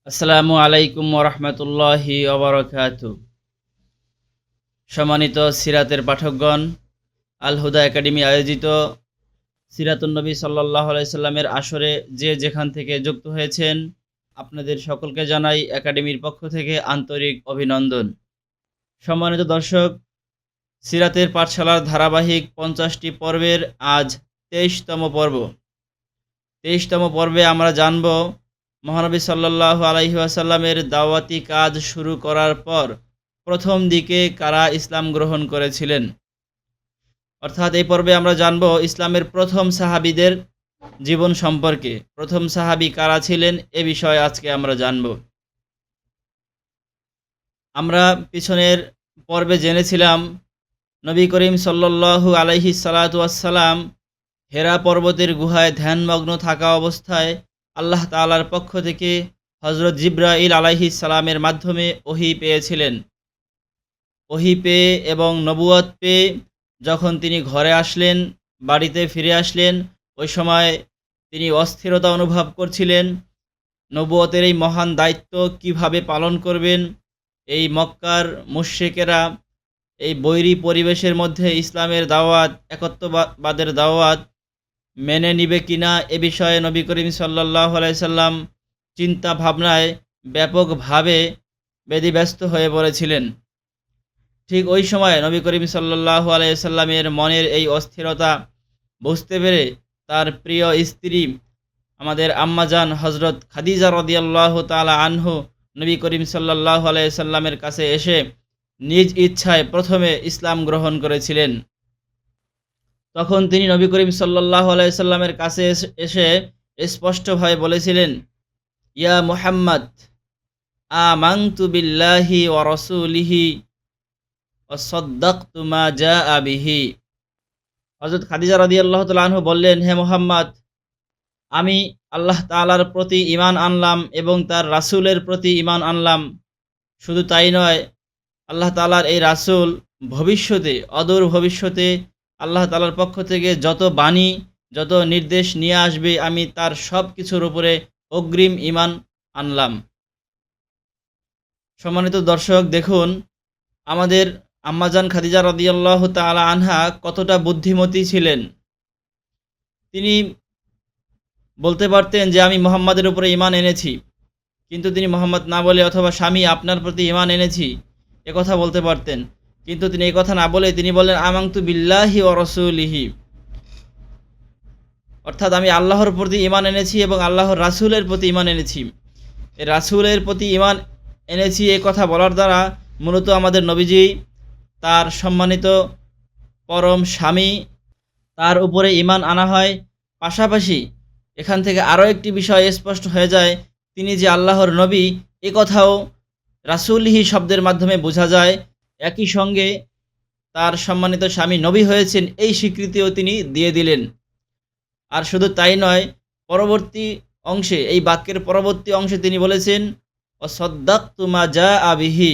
আসসালামু আলাইকুম ওরহমতুল্লাহি ওবরাকাতু। সম্মানিত সিরাতের পাঠকগণ, আল হুদা একাডেমি আয়োজিত সিরাতুন নবী সাল্লাল্লাহু আলাইহি সাল্লামের আসরে যে যেখান থেকে যুক্ত হয়েছেন, আপনাদের সকলকে জানাই একাডেমির পক্ষ থেকে আন্তরিক অভিনন্দন। সম্মানিত দর্শক, সিরাতের পাঠশালার ধারাবাহিক ৫০টি পর্বের আজ ২৩তম পর্ব। ২৩তম পর্বে আমরা জানব মহানবী সাল্লাল্লাহু আলাইহি ওয়াসাল্লামের দাওয়াতি কাজ শুরু করার পর প্রথম দিকে কারা ইসলাম গ্রহণ করেছিলেন। অর্থাৎ এই পর্বে আমরা জানব ইসলামের প্রথম সাহাবীদের জীবন সম্পর্কে। প্রথম সাহাবী কারা ছিলেন এ বিষয়ে আজকে আমরা জানব। আমরা পিছনের পর্বে জেনেছিলাম নবী করিম সাল্লাল্লাহু আলাইহি সাল্লাতু ওয়াসসালাম হেরা পর্বতের গুহায় ধ্যানমগ্ন থাকা অবস্থায় আল্লাহ তাআলার পক্ষ থেকে হযরত জিবরাইল আলাইহিস সালামের মাধ্যমে ওহী পেয়েছিলেন। ওহী পেয়ে এবং নবুয়ত পেয়ে যখন তিনি ঘরে আসলেন, বাড়িতে ফিরে আসলেন, ওই সময় তিনি অস্থিরতা অনুভব করছিলেন। নবুয়তের এই মহান দায়িত্ব কিভাবে পালন করবেন, এই মক্কার মুশরিকেরা এই বৈরী পরিবেশের মধ্যে ইসলামের দাওয়াত, একত্ববাদের দাওয়াত মেনে নিবে কিনা এ বিষয়ে নবী করিম সাল্লাল্লাহু আলাইহি সাল্লাম চিন্তা ভাবনায় ব্যাপকভাবে ব্যতিব্যস্ত হয়ে পড়েছিলেন। ঠিক ওই সময় নবী করিম সাল্লাল্লাহু আলাইহি সাল্লামের মনের এই অস্থিরতা বুঝতে পেরে তার প্রিয় স্ত্রী আমাদের আম্মাজান হযরত খাদিজা রাদিয়াল্লাহু তাআলা আনহু নবী করিম সাল্লাল্লাহু আলাইহি সাল্লামের কাছে এসে নিজ ইচ্ছায় প্রথমে ইসলাম গ্রহণ করেছিলেন। তখন তিনি নবী করিম সাল্লাল্লাহু আলাইহি সাল্লামের কাছে এসে স্পষ্টভাবে বলেছিলেন, ইয়া মুহাম্মদ, আমানতু বিল্লাহি ওয়া রাসূলিহি ওয়া সাদ্দাকতু মা জাআ বিহি। হযরত খাদিজা রাদিয়াল্লাহু তাআলা আনহু বললেন, হে মুহাম্মদ, আমি আল্লাহ তাআলার প্রতি ঈমান আনলাম এবং তার রাসূলের প্রতি ঈমান আনলাম। শুধু তাই নয়, আল্লাহ তাআলার এই রাসূল ভবিষ্যতে, অদূর ভবিষ্যতে আল্লাহ তাআলার পক্ষ থেকে যত বাণী, যত নির্দেশ নিয়ে আসবে, আমি তার সব কিছুর উপরে অগ্রিম ঈমান আনলাম। সম্মানিত দর্শক, দেখুন আমাদের আম্মাজান খাদিজা রাদিয়াল্লাহু তাআলা আনহা কতটা বুদ্ধিমতী ছিলেন। তিনি বলতে পারতেন যে আমি মুহাম্মাদের উপরে ঈমান এনেছি, কিন্তু তিনি মুহাম্মদ না বলে অথবা স্বামী আপনার প্রতি ঈমান এনেছি এ কথা বলতে পারতেন। কিন্তু তিনি এই কথা না বলে তিনি বললেন আমানতু বিল্লাহি ওয়া রাসূলিহি, অর্থাৎ আমি আল্লাহর প্রতি ঈমান এনেছি এবং আল্লাহর রাসূলের প্রতি ঈমান এনেছি। এই রাসূলের প্রতি ঈমান এনেছি এই কথা বলার দ্বারা মূলত আমাদের নবীজি তার সম্মানিত পরম স্বামী তার উপরে ঈমান আনা হয়। পাশাপাশি এখান থেকে আরও একটি বিষয় স্পষ্ট হয়ে যায়, তিনি যে আল্লাহর নবী এ কথাও রাসূলিহি শব্দের মাধ্যমে বোঝা যায়। একই সঙ্গে তার সম্মানিত স্বামী নবী হয়েছেন এই স্বীকৃতিও তিনি দিয়ে দিলেন। আর শুধু তাই নয়, পরবর্তী অংশে, এই বাক্যের পরবর্তী অংশে তিনি বলেছেন ওয়াসাদ্দাকতু মা জাআ বিহি,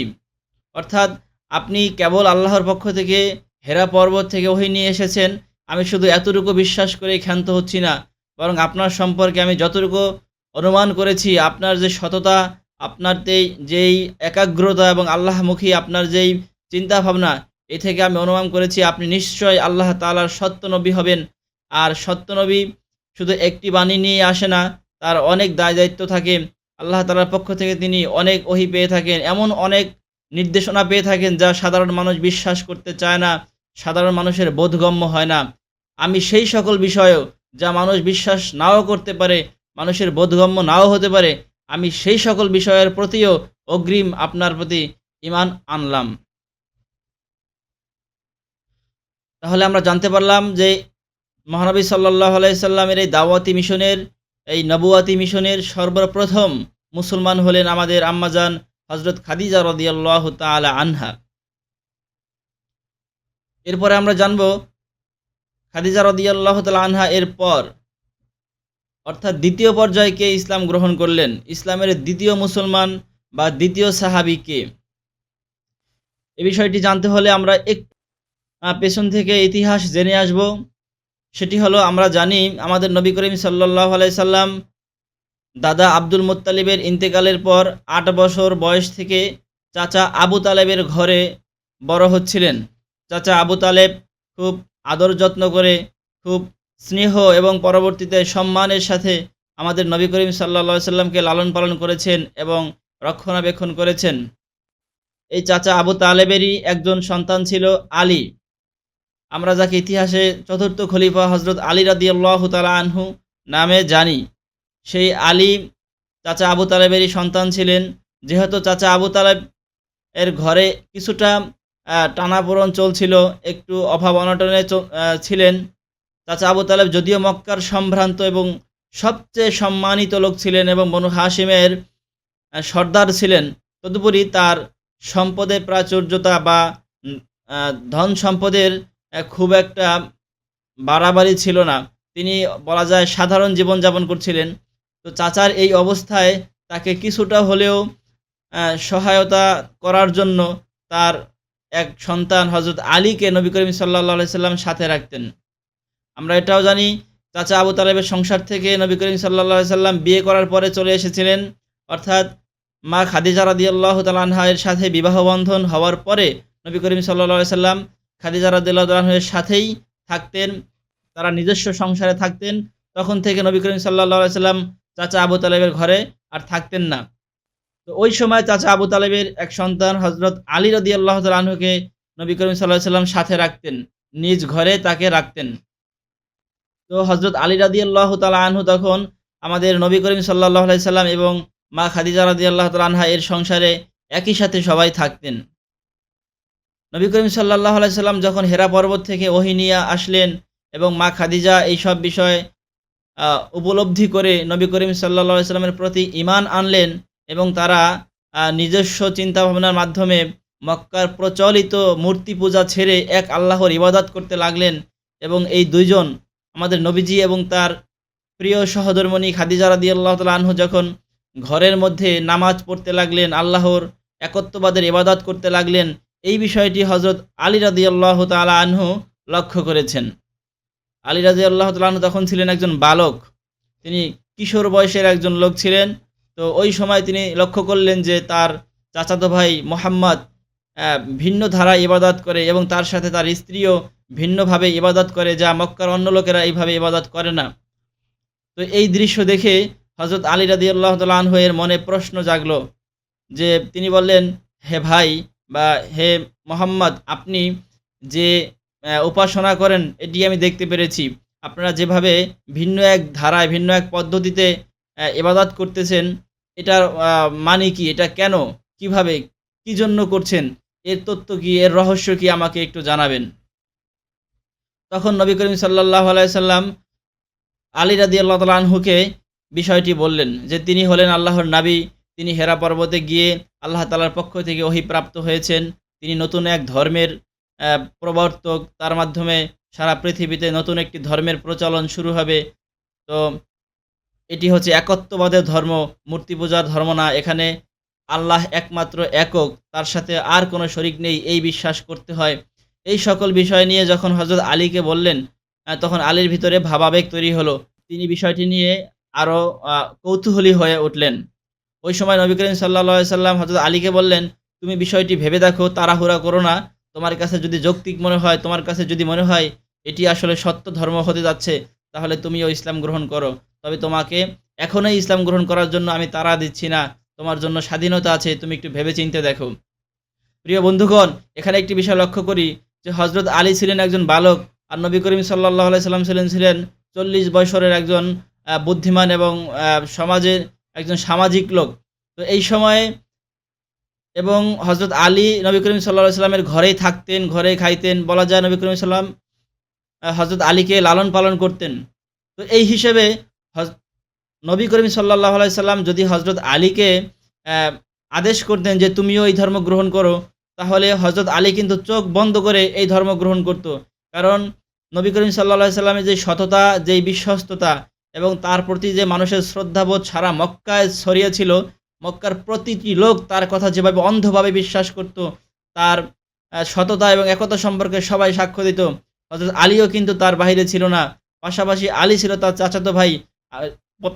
অর্থাৎ আপনি কেবল আল্লাহর পক্ষ থেকে হেরা পর্বত থেকে ওহী নিয়ে এসেছেন, আমি শুধু এতটুকু বিশ্বাস করেই ক্ষান্ত হচ্ছি না, বরং আপনার সম্পর্কে আমি যতটুকু অনুমান করেছি, আপনার যে সততা, আপনার যেই একাগ্রতা এবং আল্লাহমুখী আপনার যেই চিন্তাভাবনা, এ থেকে আমি অনুমান করেছি আপনি নিশ্চয়ই আল্লাহ তাআলার সত্য নবী হবেন। আর সত্য নবী শুধু একটি বাণী নিয়ে আসে না, তার অনেক দায়-দায়িত্ব থাকে। আল্লাহ তাআলার পক্ষ থেকে তিনি অনেক ওহী পেয়ে থাকেন, এমন অনেক নির্দেশনা পেয়ে থাকেন যা সাধারণ মানুষ বিশ্বাস করতে চায় না, সাধারণ মানুষের বোধগম্য হয় না। আমি সেই সকল বিষয়েও যা মানুষ বিশ্বাস নাও করতে পারে, মানুষের বোধগম্য নাও হতে পারে, আমি সেই সকল বিষয়ের প্রতিও অগ্রিম আপনার প্রতি ঈমান আনলাম। তাহলে আমরা জানতে পারলাম যে মহানবী সাল্লাল্লাহু আলাইহি সাল্লামের এই দাওয়াতি মিশনের, এই নবুয়াতি মিশনের সর্বপ্রথম মুসলমান হলেন আমাদের আম্মাজান হযরত খাদিজা রাদিয়াল্লাহু তাআলা আনহা। এরপরে আমরা জানব খাদিজা রাদিয়াল্লাহু তাআলা আনহা এর পর, অর্থাৎ দ্বিতীয় পর্যায়ে কে ইসলাম গ্রহণ করলেন, ইসলামের দ্বিতীয় মুসলমান বা দ্বিতীয় সাহাবী কে। এ বিষয়টি জানতে হলে আমরা পেছন থেকে ইতিহাস জেনে আসব। সেটি হলো, আমরা জানি আমাদের নবী করিম সাল্লাল্লাহু আলাইহি সাল্লাম দাদা আব্দুল মুত্তালিবের ইন্তেকালের পর ৮ বছর বয়স থেকে চাচা আবু তালেবের ঘরে বড় হচ্ছিলেন। চাচা আবু তালেব খুব আদর যত্ন করে, খুব স্নেহ এবং পরবর্তীতে সম্মানের সাথে আমাদের নবী করিম সাল্লাল্লাহু আলাইহি সাল্লামকে লালন পালন করেছেন এবং রক্ষণাবেক্ষণ করেছেন। এই চাচা আবু তালেবেরই একজন সন্তান ছিল আলী। আমরা যাকে ইতিহাসে চতুর্থ খলিফা হজরত আলী রাদিয়াল্লাহু তাআলা আনহু নামে জানি। সেই আলী চাচা আবু তালেবেরই সন্তান ছিলেন। যেহেতু চাচা আবু তালেব এর ঘরে কিছুটা টানাপোড়েন চলছিল, একটু অভাব অনটনে ছিলেন। চাচা আবু তালেব যদিও মক্কার সম্ভ্রান্ত এবং সবচেয়ে সম্মানিত লোক ছিলেন এবং বনু হাশিমের সর্দার ছিলেন, তদুপরি তার সম্পদের প্রাচুর্যতা বা উম আ ধন সম্পদের খুব একটা বাড়াবাড়ি ছিল না। তিনি বলা যায় সাধারণ জীবনযাপন করছিলেন। তো চাচার এই অবস্থায় তাকে কিছুটা হলেও সহায়তা করার জন্য তার এক সন্তান হযরত আলীকে নবী করিম সাল্লাল্লাহু আলাইহি সাল্লাম সাথে রাখতেন। আমরা এটাও জানি চাচা আবু তালেবের সংসার থেকে নবী করিম সাল্লাল্লাহু আলাইহি সাল্লাম বিয়ে করার পরে চলে এসেছিলেন। অর্থাৎ মা খাদিজা রাদিয়াল্লাহু তাআলা আনহা এর সাথে বিবাহ বন্ধন হওয়ার পরে নবী করিম সাল্লাল্লাহু আলাইহি সাল্লাম খাদিজা রাদিয়াল্লাহু তাআলা আনহা এর সাথেই থাকতেন। তারা নিজস্ব সংসারে থাকতেন। তখন থেকে নবী করিম সাল্লাল্লাহু আলাইহি সাল্লাম চাচা আবু তালেবের ঘরে আর থাকতেন না। তো ওই সময় চাচা আবু তালেবের এক সন্তান হযরত আলী রাদিয়াল্লাহু তাআলা আনহুকে নবী করিম সাল্লাল্লাহু আলাইহি সাল্লাম সাথে রাখতেন। নিজ ঘরে তাকে রাখতেন। তো হযরত আলী রাদিয়াল্লাহু তাআলা আনহু তখন আমাদের নবী করিম সাল্লাল্লাহু আলাইহি সাল্লাম এবং মা খাদিজা রাদিয়াল্লাহু তাআলা আনহা এর সংসারে একই সাথে সবাই থাকতেন। নবী করিম সাল্লাল্লাহু আলাইহি সাল্লাম যখন হেরা পর্বত থেকে ওহী নিয়ে আসলেন এবং মা খাদিজা এইসব বিষয় আ উপলব্ধি করে নবী করিম সাল্লাল্লাহু আলাইহি সাল্লামের প্রতি ঈমান আনলেন এবং তারা নিজস্ব চিন্তাভাবনার মাধ্যমে মক্কার প্রচলিত মূর্তি পূজা ছেড়ে এক আল্লাহর ইবাদত করতে লাগলেন এবং এই ২ জন আমাদের নবীজি এবং তার প্রিয় সহধর্মিণী খাদিজা রাদিয়াল্লাহু তাআলা আনহু যখন ঘরের মধ্যে নামাজ পড়তে লাগলেন, আল্লাহর একত্ববাদের ইবাদত করতে লাগলেন, এই বিষয়টি হযরত আলী রাদিয়াল্লাহু তাআলা আনহু লক্ষ্য করেছেন। আলী রাদিয়াল্লাহু তাআলা আনহু তখন ছিলেন একজন বালক। তিনি কিশোর বয়সের একজন লোক ছিলেন। তো ওই সময় তিনি লক্ষ্য করলেন যে তার চাচাতো ভাই মোহাম্মদ ভিন্ন ধারায় ইবাদত করে এবং তার সাথে তার স্ত্রীও ভিন্নভাবে ইবাদত করে, যা মক্কার অন্য লোকেরা এইভাবে ইবাদত করে না। তো এই দৃশ্য দেখে হযরত আলী রাদিয়াল্লাহু তাআলা আনহু এর মনে প্রশ্ন জাগলো যে তিনি বললেন, "হে ভাই বা হে মোহাম্মদ, আপনি যে উপাসনা করেন এটি আমি দেখতে পেরেছি। আপনারা যেভাবে ভিন্ন এক ধারায়, ভিন্ন এক পদ্ধতিতে ইবাদত করতেছেন, এটার মানে কি? এটা কেন? কিভাবে? কি জন্য করছেন? এর তথ্য কি? এর রহস্য কি? আমাকে একটু জানাবেন।" তখন নবী করিম সাল্লাল্লাহু আলাইহি সাল্লাম আলী রাদিয়াল্লাহু তাআলা আনহুকে বিষয়টি বললেন যে তিনি হলেন আল্লাহর নবী। তিনি হেরা পর্বতে গিয়ে আল্লাহ তাআলার পক্ষ থেকে ওহী প্রাপ্ত হয়েছেন। তিনি নতুন এক ধর্মের প্রবর্তক। তার মাধ্যমে সারা পৃথিবীতে নতুন একটি ধর্মের প্রচলন শুরু হবে। তো এটি হচ্ছে একত্ববাদের ধর্ম, মূর্তি পূজার ধর্ম না। এখানে আল্লাহ একমাত্র একক, তার সাথে আর কোনো শরিক নেই, এই বিশ্বাস করতে হয়। এই সকল বিষয় নিয়ে যখন হযরত আলীকে বললেন, তখন আলীর ভিতরে ভাবাবেগ তৈরি হলো। তিনি বিষয়টি নিয়ে আরো কৌতূহলী হয়ে উঠলেন। ওই সময় নবী করিম সাল্লাল্লাহু আলাইহি সাল্লাম হযরত আলীকে বললেন, "তুমি বিষয়টি ভেবে দেখো, তাড়াহুড়া করো না। তোমার কাছে যদি যৌক্তিক মনে হয়, তোমার কাছে যদি মনে হয় এটি আসলে সত্য ধর্ম হতে যাচ্ছে, তাহলে তুমিও ইসলাম গ্রহণ করো। তবে তোমাকে এখনই ইসলাম গ্রহণ করার জন্য আমি তাড়া দিচ্ছি না। তোমার জন্য স্বাধীনতা আছে। তুমি একটু ভেবে চিন্তে দেখো।" প্রিয় বন্ধুগণ, এখানে একটি বিষয় লক্ষ্য করি যে হযরত আলী ছিলেন একজন বালক আর নবী করিম সাল্লাল্লাহু আলাইহি সাল্লাম ছিলেন ৪০ বছরের একজন বুদ্ধিমান এবং সমাজের একজন সামাজিক লোক। তো এই সময়ে এবং হযরত আলী নবী করিম সাল্লাল্লাহু আলাইহি সাল্লামের ঘরেই থাকতেন, ঘরেই খাইতেন। বলা যায় নবী করিম সাল্লাম হযরত আলীকে লালন পালন করতেন। তো এই হিসেবে হজ নবী করিম সাল্লাল্লাহু আলাইহি সাল্লাম যদি হযরত আলীকে অ্যা আদেশ করতেন যে তুমিও এই ধর্ম গ্রহণ করো, তাহলে হযরত আলী কিন্তু চোখ বন্ধ করে এই ধর্ম গ্রহণ করত। কারণ নবী করিম সাল্লাল্লাহু আলাইহি সাল্লামের যে সততা, যেই বিশ্বস্ততা এবং তার প্রতি যে মানুষের শ্রদ্ধাবোধ সারা মক্কায় ছড়িয়েছিল, মক্কার প্রতিটি লোক তার কথা যেভাবে অন্ধভাবে বিশ্বাস করত, তার সততা এবং একতা সম্পর্কে সবাই সাক্ষ্য দিত। হযরত আলীও কিন্তু তার বাহিরে ছিল না। পাশাপাশি আলী ছিল তার চাচাতো ভাই।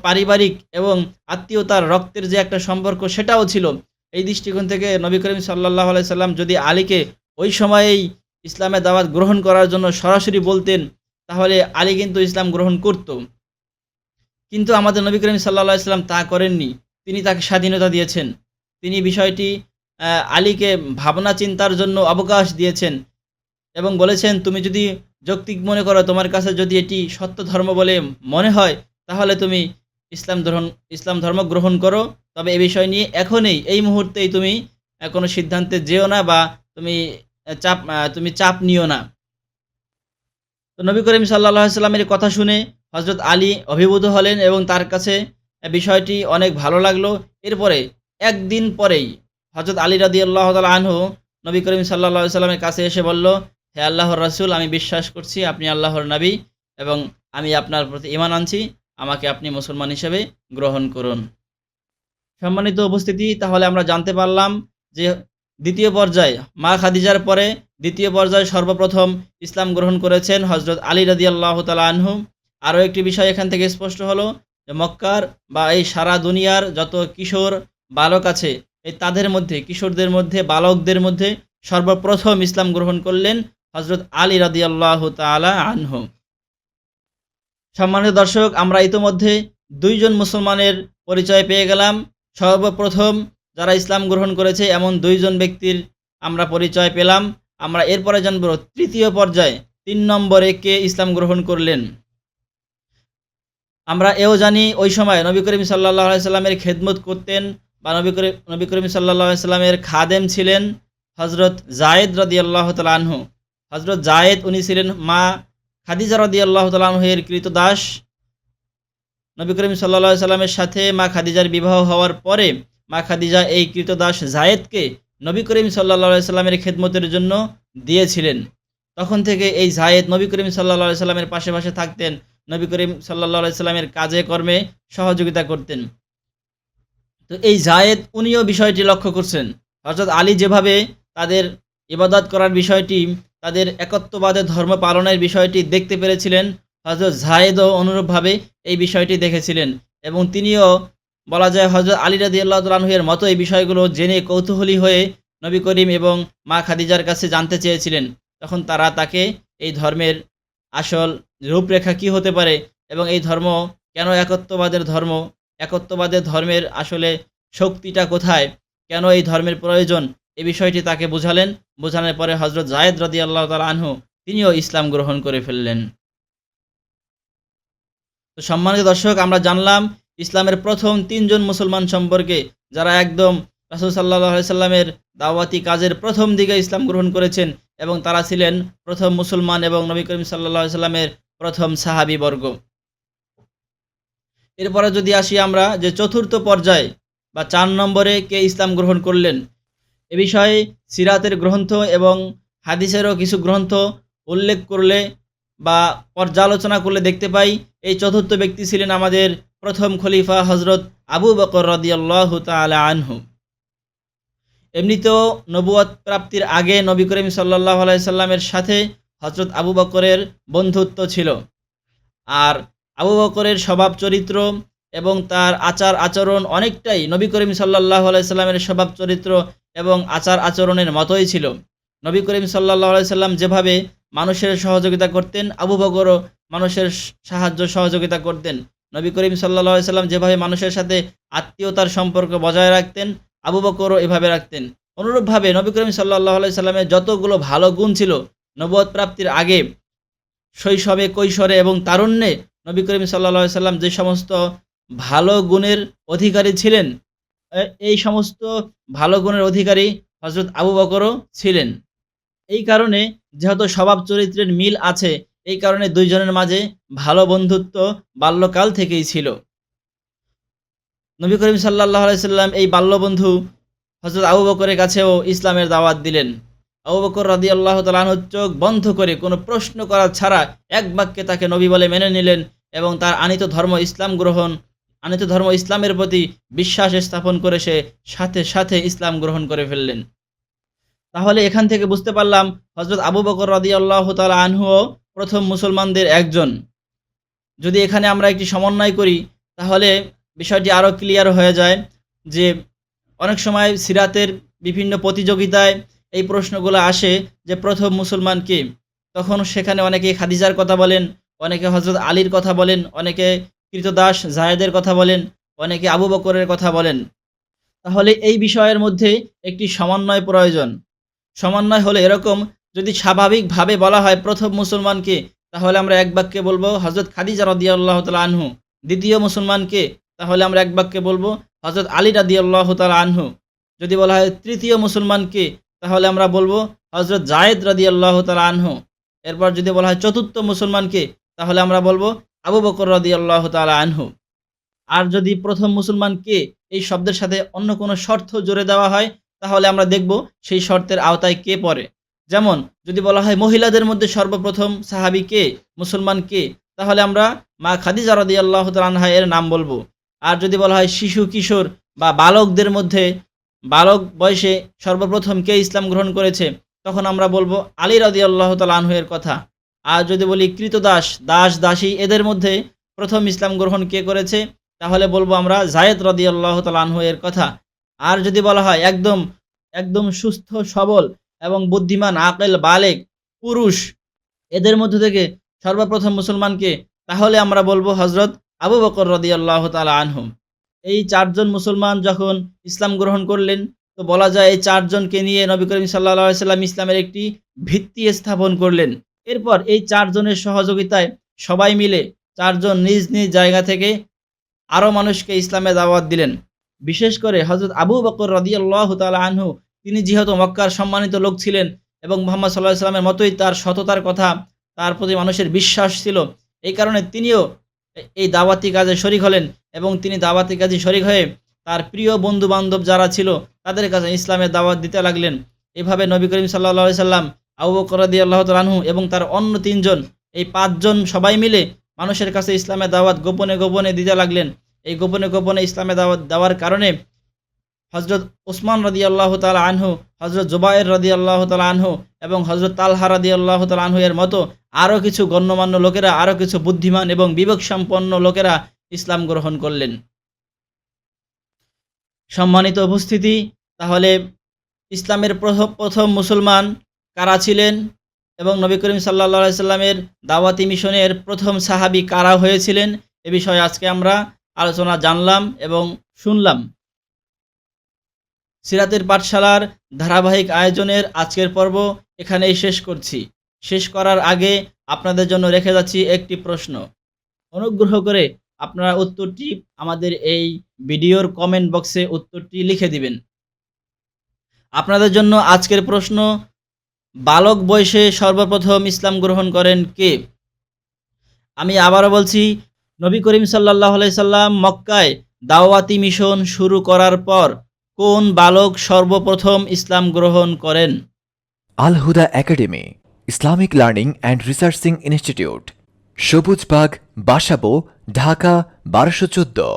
পারিবারিক এবং আত্মীয়তার রক্তের যে একটা সম্পর্ক সেটাও ছিল। এই দৃষ্টিকোণ থেকে নবী করিম সাল্লাল্লাহু আলাইহি সাল্লাম যদি আলীকে ওই সময়েই ইসলামের দাওয়াত গ্রহণ করার জন্য সরাসরি বলতেন, তাহলে আলী কিন্তু ইসলাম গ্রহণ করত। কিন্তু আমাদের নবী করিম সাল্লাল্লাহু আলাইহি সাল্লাম তা করেননি। তিনি তাকে স্বাধীনতা দিয়েছেন। তিনি বিষয়টি আলীকে ভাবনা চিন্তার জন্য অবকাশ দিয়েছেন এবং বলেছেন, "তুমি যদি যৌক্তিক মনে করো, তোমার কাছে যদি এটি সত্য ধর্ম বলে মনে হয়, তাহলে তুমি ইসলাম ধর্ম গ্রহণ করো। তবে এ বিষয় নিয়ে এখনই এই মুহূর্তেই তুমি কোনো সিদ্ধান্তে যেও না বা তুমি তুমি চাপ নিও না।" তো নবী করিম সাল্লাল্লাহু আলাইহি সাল্লামের এই কথা শুনে হযরত আলী অভিভূত হলেন এবং তার কাছে বিষয়টি অনেক ভালো লাগলো। এরপরে একদিন পরেই হযরত আলী রাদিয়াল্লাহু তাআলা আনহু নবী করিম সাল্লাল্লাহু আলাইহি সাল্লামের কাছে এসে বলল, "হে আল্লাহর রাসূল, আমি বিশ্বাস করছি আপনি আল্লাহর নবী এবং আমি আপনার প্রতি ঈমান আনছি। আমাকে আপনি মুসলমান হিসেবে গ্রহণ করুন।" সম্মানিত উপস্থিতি, তাহলে আমরা জানতে পারলাম যে দ্বিতীয় পর্যায়ে মা খাদিজার পরে দ্বিতীয় পর্যায়ে সর্বপ্রথম ইসলাম গ্রহণ করেছেন হযরত আলী রাদিয়াল্লাহু তাআলা আনহু। আরও একটি বিষয় এখান থেকে স্পষ্ট হলো যে মক্কার বা এই সারা দুনিয়ার যত কিশোর বালক আছে, এই তাদের মধ্যে, কিশোরদের মধ্যে, বালকদের মধ্যে সর্বপ্রথম ইসলাম গ্রহণ করলেন হযরত আলী রাদিয়াল্লাহু তাআলা আনহু। সম্মানিত দর্শক, আমরা ইতোমধ্যে ২ জন মুসলমানের পরিচয় পেয়ে গেলাম। সর্বপ্রথম যারা ইসলাম গ্রহণ করেছে এমন ২ জন ব্যক্তির আমরা পরিচয় পেলাম। আমরা এরপরে জানব তৃতীয় পর্যায়ে ৩ নম্বরে কে ইসলাম গ্রহণ করলেন। আমরা এও জানি ওই সময় নবী করিম সাল্লাল্লাহু আলাইহি সাল্লামের খেদমত করতেন বা নবী করিম সাল্লাল্লাহু আলাইহি সাল্লামের খাদেম ছিলেন হযরত যায়েদ রাদিয়াল্লাহু তাআলা আনহু। হযরত যায়েদ উনি ছিলেন মা খাদিজা রাদিয়াল্লাহু তাআলা আনহা-এর কৃতদাস। নবী করিম সাল্লাল্লাহু আলাইহি সাল্লামের সাথে মা খাদিজার বিবাহ হওয়ার পরে মা খাদিজা এই কৃতদাস যায়েদকে নবী করিম সাল্লাল্লাহু আলাইহি সাল্লামের খেদমতের জন্য দিয়েছিলেন। তখন থেকে এই যায়েদ নবী করিম সাল্লাল্লাহু আলাইহি সাল্লামের পাশে, পাশে থাকতেন। নবী করিম সাল্লাল্লাহু আলাইহি সাল্লামের কাজে কর্মে সহযোগিতা করতেন। তো এই যায়েদ উনিও বিষয়টি লক্ষ্য করছেন। হযরত আলী যেভাবে তাদের ইবাদত করার বিষয়টি, তাদের একত্ববাদের ধর্ম পালনের বিষয়টি দেখতে পেরেছিলেন, হযরত যায়েদও অনুরূপভাবে এই বিষয়টি দেখেছিলেন এবং তিনিও বলা যায় হযরত আলী রাদিয়াল্লাহু তাআলা আনহু এর মতো এই বিষয়গুলো জেনে কৌতূহলী হয়ে নবী করিম এবং মা খাদিজার কাছে জানতে চেয়েছিলেন। তখন তারা তাকে এই ধর্মের আসল রূপরেখা কী হতে পারে এবং এই ধর্ম কেন একত্ববাদের ধর্ম, একত্ববাদের ধর্মের আসলে শক্তিটা কোথায়, কেন এই ধর্মের প্রয়োজন, এ বিষয়টি তাকে বুঝালেন। বোঝানোর পরে হযরত যায়েদ রাদিয়াল্লাহু তাআলা আনহু তিনিও ইসলাম গ্রহণ করে ফেললেন। তো সম্মানিত দর্শক, আমরা জানলাম ইসলামের প্রথম ৩ জন মুসলমান সম্পর্কে, যারা একদম রাসূল সাল্লাল্লাহু আলাইহি সাল্লামের দাওয়াতি কাজের প্রথম দিকে ইসলাম গ্রহণ করেছেন এবং তারা ছিলেন প্রথম মুসলমান এবং নবী করিম সাল্লাল্লাহু আলাইহি সাল্লামের প্রথম সাহাবীবর্গ। এরপরে যদি আসি আমরা যে চতুর্থ পর্যায়ে বা ৪ নম্বরে কে ইসলাম গ্রহণ করলেন, এ বিষয়ে সিরাতের গ্রন্থ এবং হাদিসেরও কিছু গ্রন্থ উল্লেখ করলে বা পর্যালোচনা করলে দেখতে পাই এই চতুর্থ ব্যক্তি ছিলেন আমাদের প্রথম খলিফা হযরত আবু বকর রাদিয়াল্লাহু তাআলা আনহু। এমনিতেও নবুয়ত প্রাপ্তির আগে নবী করিম সাল্লাল্লাহু আলাইহি সাল্লামের সাথে হযরত আবু বকরের বন্ধুত্ব ছিল। আর আবু বকরের স্বভাব চরিত্র এবং তার আচার আচরণ অনেকটাই নবী করিম সাল্লাল্লাহু আলাইহি সাল্লামের স্বভাব চরিত্র এবং আচার আচরণের মতোই ছিল। নবী করিম সাল্লাল্লাহু আলাইহি সাল্লাম যেভাবে মানুষের সহযোগিতা করতেন, আবু বকরও মানুষের সাহায্য সহযোগিতা করতেন। নবী করিম সাল্লাল্লাহু আলাইহি সাল্লাম যেভাবে মানুষের সাথে আত্মীয়তার সম্পর্ক বজায় রাখতেন, আবু বকরও এভাবে রাখতেন। অনুরূপভাবে নবী করিম সাল্লাল্লাহু আলাইহি সাল্লামের যতগুলো ভালো গুণ ছিল নবুয়ত প্রাপ্তির আগে, শৈশবে, কৈশোরে এবং তারুণ্যে নবী করিম সাল্লাল্লাহু আলাইহি সাল্লাম যে সমস্ত ভালো গুণের অধিকারী ছিলেন, এই সমস্ত ভালো গুণের অধিকারী হযরত আবু বকরও ছিলেন। এই কারণে যেহেতু স্বভাব চরিত্রের মিল আছে, এই কারণে ২ জনের মাঝে ভালো বন্ধুত্ব বাল্যকাল থেকেই ছিল। নবী করিম সাল্লাল্লাহু আলাইহি সাল্লাম এই বাল্যবন্ধু হযরত আবু বকরের কাছেও ইসলামের দাওয়াত দিলেন। আবু বকর রাদিয়াল্লাহু তাআলা আনহু চোখ বন্ধ করে কোনো প্রশ্ন করা ছাড়া এক বাক্যে তাকে নবী বলে মেনে নিলেন এবং তার আনিত ধর্ম ইসলামের প্রতি বিশ্বাস স্থাপন করে সে সাথে, সাথে ইসলাম গ্রহণ করে ফেললেন। তাহলে এখান থেকে বুঝতে পারলাম হযরত আবু বকর রাদিয়াল্লাহু তাআলা আনহুও প্রথম মুসলমানদের একজন। যদি এখানে আমরা একটি সমন্বয় করি, তাহলে বিষয়টি আরও ক্লিয়ার হয়ে যায় যে অনেক সময় সিরাতের বিভিন্ন প্রতিযোগিতায় এই প্রশ্নগুলো আসে যে প্রথম মুসলমান কে? তখন সেখানে অনেকে খাদিজার কথা বলেন, অনেকে হযরত আলীর কথা বলেন, অনেকে ক্রীতদাস যায়েদের কথা বলেন, অনেকে আবু বকরের কথা বলেন। তাহলে এই বিষয়ের মধ্যে একটি সমন্বয় প্রয়োজন। সমন্বয় হলো এরকম, যদি স্বাভাবিকভাবে বলা হয় প্রথম মুসলমান কে? তাহলে আমরা এক বাক্যে বলব হযরত খাদিজা রাদিয়াল্লাহু তাআলা আনহু। দ্বিতীয় মুসলমান কে? তাহলে আমরা এক বাক্যে বলব হযরত আলী রাদিয়াল্লাহু তাআলা আনহু। যদি বলা হয় তৃতীয় মুসলমান কে? তাহলে আমরা বলব হযরত যায়েদ রাদিয়াল্লাহু তাআলা আনহু। এরপর যদি বলা হয় চতুর্থ মুসলমান কে? তাহলে আমরা বলব আবু বকর রাদিয়াল্লাহু তাআলা আনহু। আর যদি প্রথম মুসলমান কে এই শব্দের সাথে অন্য কোনো শর্ত জুড়ে দেওয়া হয়, তাহলে আমরা দেখব সেই শর্তের আওতায় কে পড়ে। যেমন যদি বলা হয় মহিলাদের মধ্যে সর্বপ্রথম সাহাবী কে, মুসলমান কে? তাহলে আমরা মা খাদিজা রাদিয়াল্লাহু তাআলা আনহা এর নাম বলব। আর যদি বলা হয় শিশু, কিশোর বা বালকদের মধ্যে বালক বয়সে সর্বপ্রথম কে ইসলাম গ্রহণ করেছে? তখন আমরা বলব আলী রাদিয়াল্লাহু তাআলা আনহু এর কথা। আর যদি বলি ক্রীতদাস, দাস-দাসী এদের মধ্যে প্রথম ইসলাম গ্রহণ কে করেছে? তাহলে বলব আমরা যায়েদ রাদিয়াল্লাহু তাআলা আনহু এর কথা। আর যদি বলা হয় একদম সুস্থ সবল এবং বুদ্ধিমান আকেল বালেগ পুরুষ এদের মধ্য থেকে সর্বপ্রথম মুসলমান কে? তাহলে আমরা বলব হযরত আবু বকর রাদিয়াল্লাহু তাআলা আনহু। এই ৪ জন মুসলমান যখন ইসলাম গ্রহণ করলেন, তো বলা যায় এই ৪ জনকে নিয়ে নবী করিম সাল্লাল্লাহু আলাইহি সাল্লাম ইসলামের একটি ভিত্তি স্থাপন করলেন। এরপর এই ৪ জনের সহযোগিতায় সবাই মিলে ৪ জন নিজ জায়গা থেকে আরও মানুষকে ইসলামে দাওয়াত দিলেন। বিশেষ করে হযরত আবু বকর রাদিয়াল্লাহু তাআলা আনহু, তিনি যেহেতু মক্কার সম্মানিত লোক ছিলেন এবং মুহাম্মদ সাল্লাল্লাহু আলাইহি ওয়াসাল্লামের মতোই তার সততার কথা তার প্রতি মানুষের বিশ্বাস ছিল। এই কারণে তিনিও এই দাওয়াতি কাজে শরিক হলেন এবং তিনি দাওয়াতি কাজে শরিক হয়ে তার প্রিয় বন্ধু-বান্ধব যারা ছিল তাদের কাছে ইসলামের দাওয়াত দিতে লাগলেন। এভাবে নবী করিম সাল্লাল্লাহু আলাইহি সাল্লাম, আবু বকর রাদিয়াল্লাহু তাআলা আনহু এবং তার অন্য ৩ জন, এই ৫ জন সবাই মিলে মানুষের কাছে ইসলামের দাওয়াত গোপনে দিতে লাগলেন। এই গোপনে ইসলামে দাওয়াত দেওয়ার কারণে হযরত ওসমান রাদিয়াল্লাহু তাআলা আনহু, হযরত জুবায়ের রাদিয়াল্লাহু তাআলা আনহু এবং হযরত তালহা রাদিয়াল্লাহু তাআলা আনহু এর মতো আরও কিছু গণ্যমান্য লোকেরা, আরও কিছু বুদ্ধিমান এবং বিবেকসম্পন্ন লোকেরা ইসলাম গ্রহণ করলেন। সম্মানিত উপস্থিতি, তাহলে ইসলামের প্রথম মুসলমান কারা ছিলেন এবং নবী করিম সাল্লাল্লাহু আলাইহি সাল্লামের দাওয়াতি মিশনের প্রথম সাহাবী কারা হয়েছিলেন, এ বিষয়ে আজকে আমরা আলোচনা জানলাম এবং শুনলাম। সিরাতের পাঠশালার ধারাবাহিক আয়োজনের আজকের পর্ব এখানেই শেষ করছি। শেষ করার আগে আপনাদের জন্য রেখে যাচ্ছি একটি প্রশ্ন। অনুগ্রহ করে আপনারা উত্তরটি আমাদের এই ভিডিওর কমেন্ট বক্সে উত্তরটি লিখে দিবেন। আপনাদের জন্য আজকের প্রশ্ন, বালক বয়সে সর্বপ্রথম ইসলাম গ্রহণ করেন কে? আমি আবারও বলছি, নবী করিম সাল্লাল্লাহু আলাইহি সাল্লাম মক্কায় দাওয়াতি মিশন শুরু করার পর কোন বালক সর্বপ্রথম ইসলাম গ্রহণ করেন? Al Huda academy, Islamic learning and researching institute, Sabujbag, Basabo, Dhaka ১২১৪।